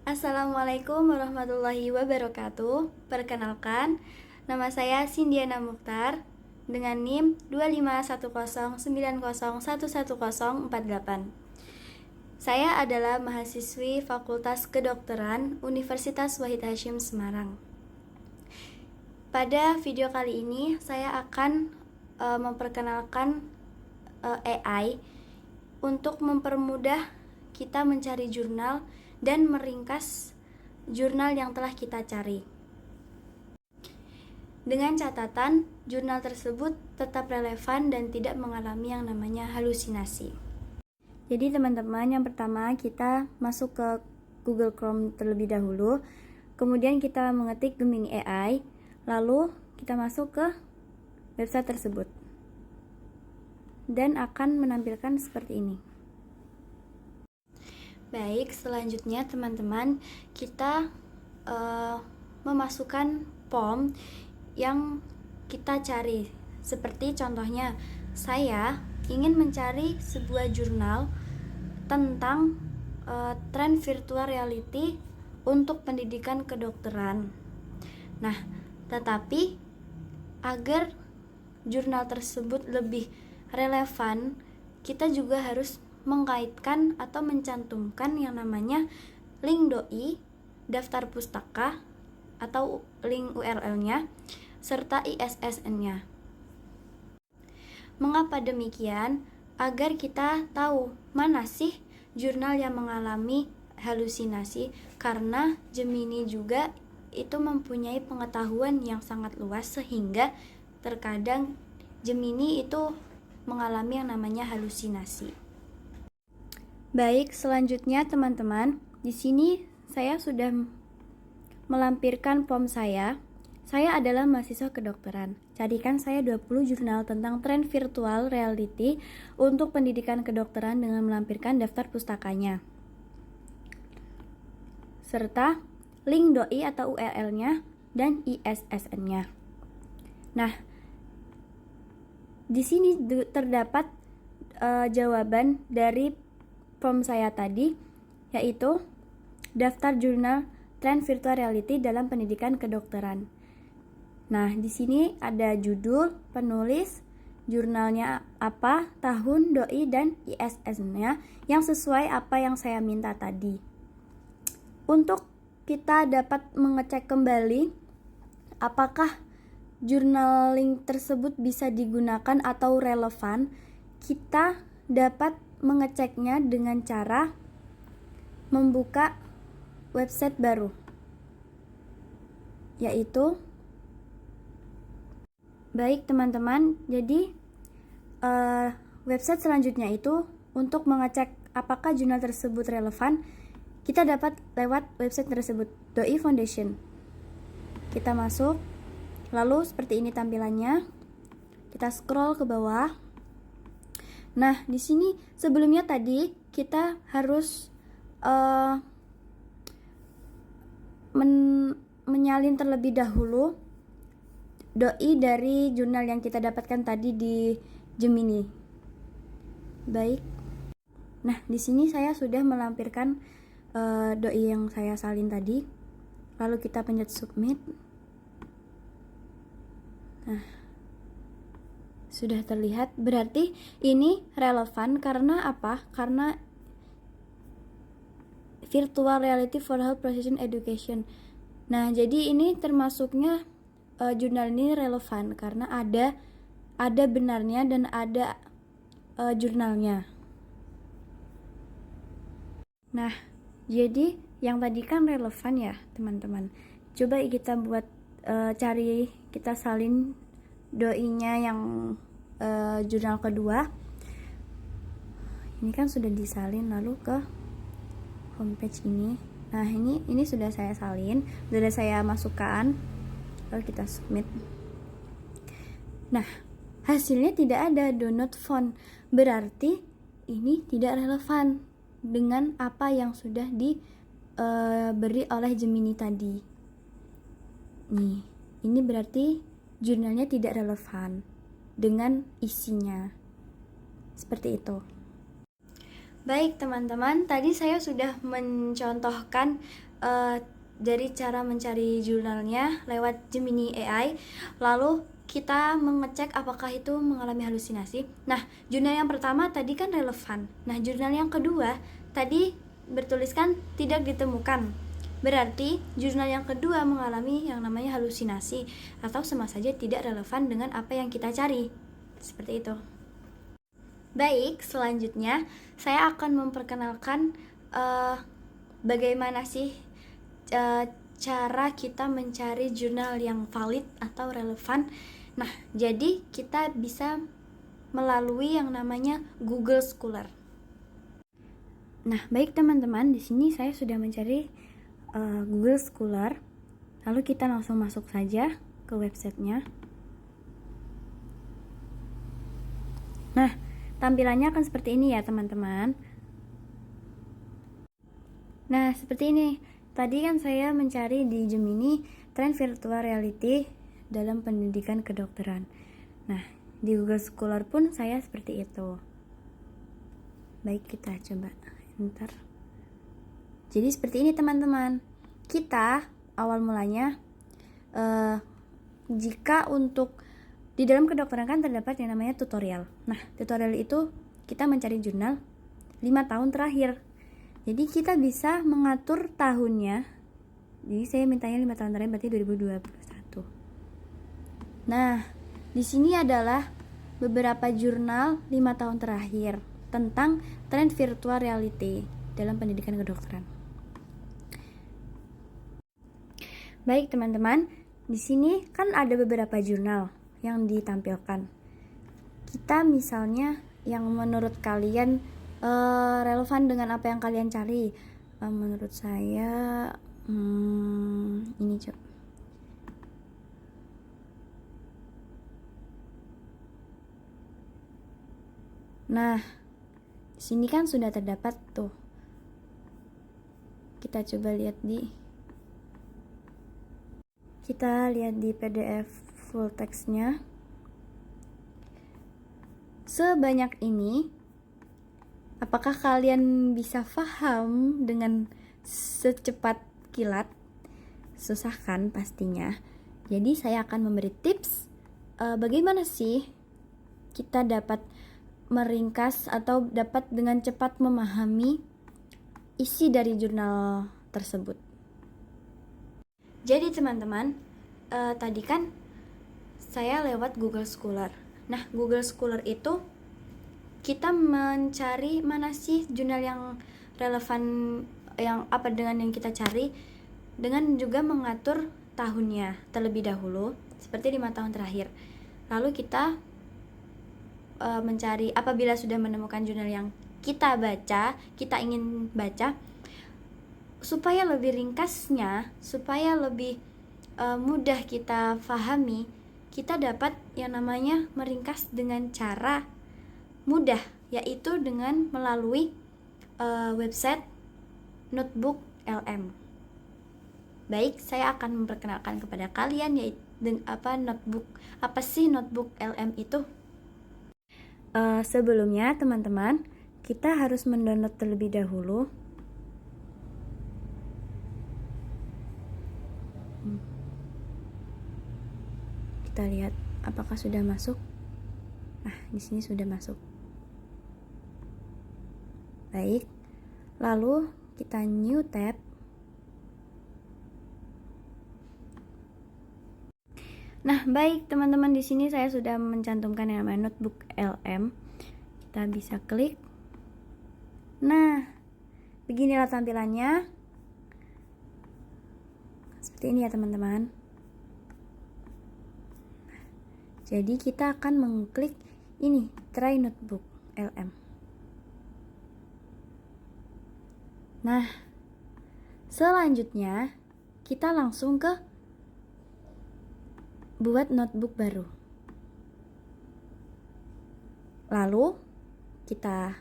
Assalamualaikum warahmatullahi wabarakatuh. Perkenalkan, nama saya Sindiana Mukhtar dengan NIM 25109011048. Saya adalah mahasiswi Fakultas Kedokteran Universitas Wahid Hasyim Semarang. Pada video kali ini saya akan memperkenalkan AI untuk mempermudah kita mencari jurnal dan meringkas jurnal yang telah kita cari. Dengan catatan, jurnal tersebut tetap relevan dan tidak mengalami yang namanya halusinasi. Jadi teman-teman, yang pertama kita masuk ke Google Chrome terlebih dahulu. Kemudian kita mengetik Gemini AI, lalu kita masuk ke website tersebut. Dan akan menampilkan seperti ini. Baik, selanjutnya teman-teman, kita memasukkan POM yang kita cari. Seperti contohnya, saya ingin mencari sebuah jurnal tentang tren virtual reality untuk pendidikan kedokteran. Nah, tetapi agar jurnal tersebut lebih relevan, kita juga harus mengkaitkan atau mencantumkan yang namanya link doi, daftar pustaka atau link URL-nya, serta ISSN-nya. Mengapa demikian? Agar kita tahu mana sih jurnal yang mengalami halusinasi, karena Gemini juga itu mempunyai pengetahuan yang sangat luas sehingga terkadang Gemini itu mengalami yang namanya halusinasi. Baik, selanjutnya teman-teman, di sini saya sudah melampirkan POM saya. Saya adalah mahasiswa kedokteran. Carikan saya 20 jurnal tentang tren virtual reality untuk pendidikan kedokteran dengan melampirkan daftar pustakanya, serta link doi atau URL-nya dan ISSN-nya. Nah, di sini terdapat jawaban dari POM saya tadi, yaitu daftar jurnal tren virtual reality dalam pendidikan kedokteran. Nah, di sini ada judul, penulis, jurnalnya apa, tahun, doi, dan ISSN-nya yang sesuai apa yang saya minta tadi. Untuk kita dapat mengecek kembali apakah jurnal link tersebut bisa digunakan atau relevan, kita dapat mengeceknya dengan cara membuka website baru, yaitu baik teman-teman, jadi website selanjutnya itu untuk mengecek apakah jurnal tersebut relevan, kita dapat lewat website tersebut, Doi Foundation. Kita masuk, lalu seperti ini tampilannya. Kita scroll ke bawah. Nah, di sini sebelumnya tadi kita harus menyalin terlebih dahulu doi dari jurnal yang kita dapatkan tadi di Gemini. Baik. Nah, di sini saya sudah melampirkan doi yang saya salin tadi. Lalu kita pencet submit. Nah, sudah terlihat, berarti ini relevan karena apa? Karena virtual reality for health precision education. Nah, jadi ini termasuknya jurnal ini relevan karena ada benarnya dan ada jurnalnya. Nah, jadi yang tadi kan relevan ya, teman-teman. Coba kita buat cari, kita salin doi-nya yang jurnal kedua. Ini kan sudah disalin, lalu ke homepage ini. Nah, ini sudah saya salin, sudah saya masukkan, lalu kita submit. Nah, hasilnya tidak ada, do not found, berarti ini tidak relevan dengan apa yang sudah diberi oleh Gemini tadi. Nih, ini berarti jurnalnya tidak relevan dengan isinya. Seperti itu. Baik teman-teman, tadi saya sudah mencontohkan dari cara mencari jurnalnya lewat Gemini AI. Lalu kita mengecek apakah itu mengalami halusinasi. Nah, jurnal yang pertama tadi kan relevan. Nah, jurnal yang kedua tadi bertuliskan tidak ditemukan. Berarti jurnal yang kedua mengalami yang namanya halusinasi atau sama saja tidak relevan dengan apa yang kita cari. Seperti itu. Baik, selanjutnya saya akan memperkenalkan bagaimana sih cara kita mencari jurnal yang valid atau relevan. Nah, jadi kita bisa melalui yang namanya Google Scholar. Nah, baik teman-teman, di sini saya sudah mencari Google Scholar. Lalu kita langsung masuk saja ke websitenya. Nah, tampilannya akan seperti ini ya teman-teman. Nah, seperti ini. Tadi kan saya mencari di Gemini tren virtual reality dalam pendidikan kedokteran. Nah, di Google Scholar pun saya seperti itu. Baik, kita coba enter. Jadi seperti ini teman-teman. Kita awal mulanya jika untuk di dalam kedokteran kan terdapat yang namanya tutorial. Nah, tutorial itu kita mencari jurnal 5 tahun terakhir. Jadi kita bisa mengatur tahunnya. Jadi saya mintanya 5 tahun terakhir, berarti 2021. Nah, di sini adalah beberapa jurnal 5 tahun terakhir tentang tren virtual reality dalam pendidikan kedokteran. Baik teman-teman, di sini kan ada beberapa jurnal yang ditampilkan. Kita misalnya yang menurut kalian relevan dengan apa yang kalian cari. Menurut saya ini coba. Nah, di sini kan sudah terdapat tuh. Kita coba lihat di PDF full text-nya. Sebanyak ini, apakah kalian bisa paham dengan secepat kilat? Susah kan pastinya. Jadi saya akan memberi tips bagaimana sih kita dapat meringkas atau dapat dengan cepat memahami isi dari jurnal tersebut. Jadi teman-teman, tadi kan saya lewat Google Scholar. Nah, Google Scholar itu kita mencari mana sih jurnal yang relevan, yang apa dengan yang kita cari, dengan juga mengatur tahunnya terlebih dahulu, seperti 5 tahun terakhir. Lalu kita mencari, apabila sudah menemukan jurnal yang kita ingin baca, supaya lebih ringkasnya, supaya lebih mudah kita pahami, kita dapat yang namanya meringkas dengan cara mudah, yaitu dengan melalui website Notebook LM. Baik, saya akan memperkenalkan kepada kalian yaitu apa sih Notebook LM itu. Sebelumnya teman-teman, kita harus mendownload terlebih dahulu. Kita lihat apakah sudah masuk. Nah, di sini sudah masuk. Baik, lalu kita new tab. Nah, baik teman-teman, di sini saya sudah mencantumkan yang namanya Notebook LM. Kita bisa klik. Nah, beginilah tampilannya. Seperti ini ya teman-teman. Jadi kita akan mengklik ini, try Notebook LM. Nah, selanjutnya kita langsung ke buat notebook baru. Lalu kita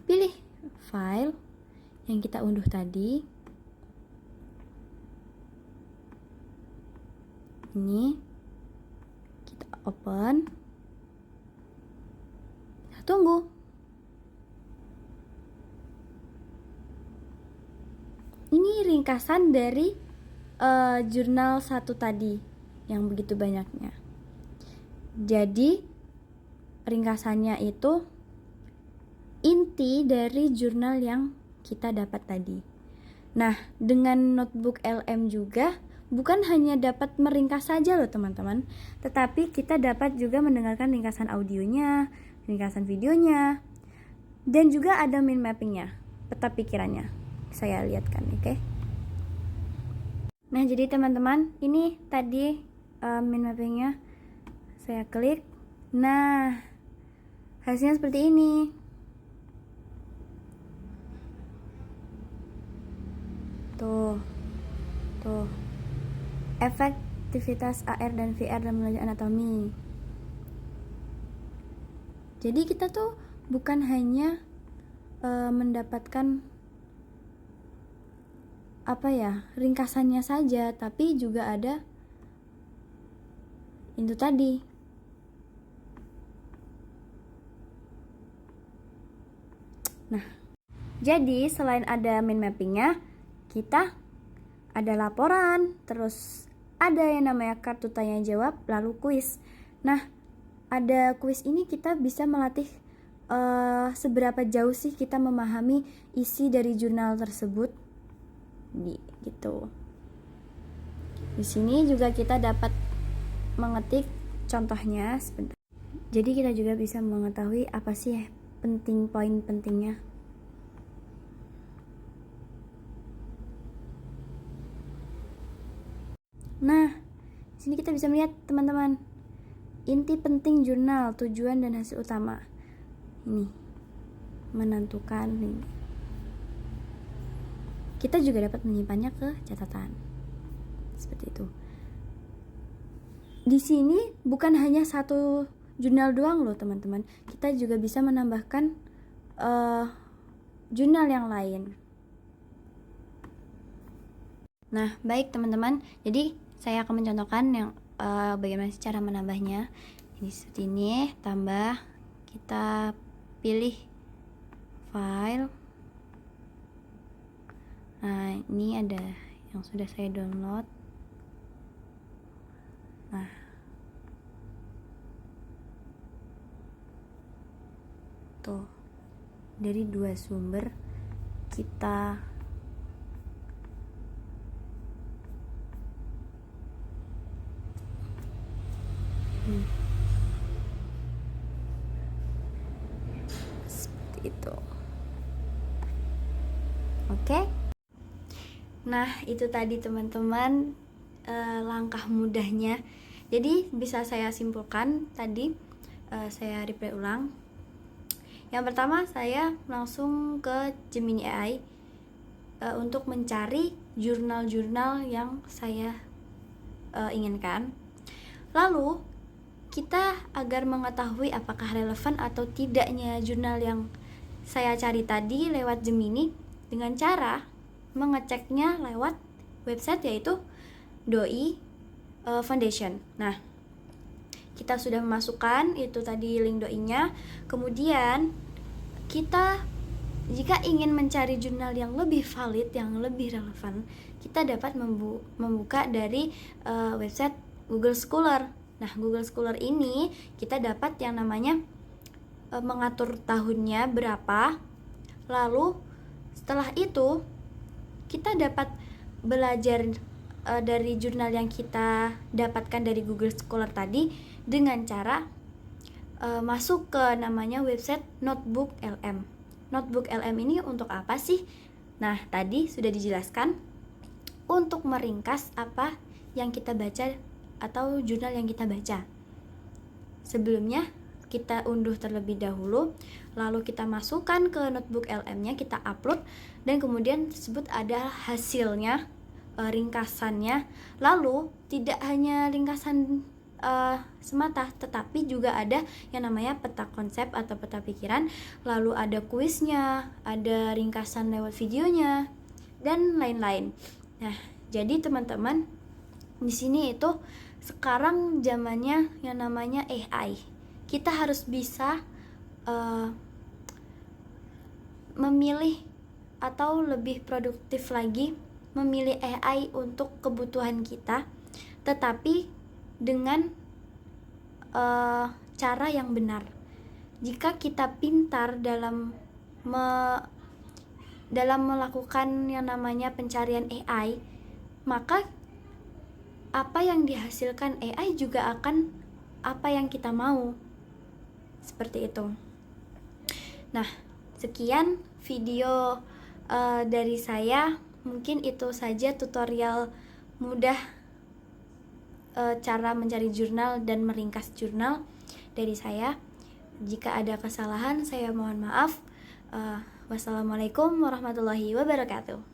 pilih file yang kita unduh tadi. Ini kita open. Kita tunggu. Ini ringkasan dari jurnal satu tadi yang begitu banyaknya. Jadi ringkasannya itu inti dari jurnal yang kita dapat tadi. Nah, dengan notebook LM juga bukan hanya dapat meringkas saja loh teman-teman, tetapi kita dapat juga mendengarkan ringkasan audionya, ringkasan videonya, dan juga ada mind mappingnya, peta pikirannya. Saya lihatkan, oke? Nah, jadi teman-teman, ini tadi mind mappingnya. Saya klik. Nah, hasilnya seperti ini. Tuh. Efektivitas AR dan VR dalam belajar anatomi. Jadi kita tuh bukan hanya mendapatkan ringkasannya saja, tapi juga ada itu tadi. Nah, jadi selain ada mind mappingnya, kita ada laporan, terus ada yang namanya kartu tanya jawab, lalu kuis. Nah, ada kuis ini kita bisa melatih seberapa jauh sih kita memahami isi dari jurnal tersebut. Gitu. Di sini juga kita dapat mengetik contohnya sebentar. Jadi kita juga bisa mengetahui apa sih poin pentingnya. Nah, sini kita bisa melihat teman-teman, inti penting jurnal, tujuan dan hasil utama. Ini menentukan ini. Kita juga dapat menyimpannya ke catatan. Seperti itu. Di sini bukan hanya satu jurnal doang loh teman-teman. Kita juga bisa menambahkan jurnal yang lain. Nah, baik teman-teman. Jadi saya akan mencontohkan yang bagaimana cara menambahnya. Ini seperti ini, tambah, kita pilih file. Nah, ini ada yang sudah saya download. Nah, tuh, dari 2 sumber kita seperti itu. Oke. Nah, itu tadi teman-teman langkah mudahnya. Jadi bisa saya simpulkan tadi, saya replay ulang. Yang pertama, saya langsung ke Gemini AI untuk mencari jurnal-jurnal yang saya inginkan. Lalu kita agar mengetahui apakah relevan atau tidaknya jurnal yang saya cari tadi lewat Gemini, dengan cara mengeceknya lewat website yaitu Doi Foundation. Nah, kita sudah memasukkan itu tadi link Doi-nya. Kemudian kita jika ingin mencari jurnal yang lebih valid, yang lebih relevan, kita dapat membuka dari website Google Scholar. Nah, Google Scholar ini kita dapat yang namanya mengatur tahunnya berapa. Lalu setelah itu kita dapat belajar dari jurnal yang kita dapatkan dari Google Scholar tadi dengan cara masuk ke namanya website Notebook LM. Notebook LM ini untuk apa sih? Nah, tadi sudah dijelaskan, untuk meringkas apa yang kita baca atau jurnal yang kita baca. Sebelumnya kita unduh terlebih dahulu, lalu kita masukkan ke Notebook LM-nya, kita upload, dan kemudian tersebut ada hasilnya, ringkasannya. Lalu tidak hanya ringkasan semata, tetapi juga ada yang namanya peta konsep atau peta pikiran, lalu ada kuisnya, ada ringkasan lewat videonya, dan lain-lain. Nah, jadi teman-teman, di sini itu sekarang zamannya yang namanya AI. Kita harus bisa memilih atau lebih produktif lagi memilih AI untuk kebutuhan kita, tetapi dengan cara yang benar. Jika kita pintar dalam melakukan yang namanya pencarian AI, maka apa yang dihasilkan AI juga akan apa yang kita mau. Seperti itu. Nah, sekian video dari saya. Mungkin itu saja tutorial mudah cara mencari jurnal dan meringkas jurnal dari saya. Jika ada kesalahan, saya mohon maaf. Wassalamualaikum warahmatullahi wabarakatuh.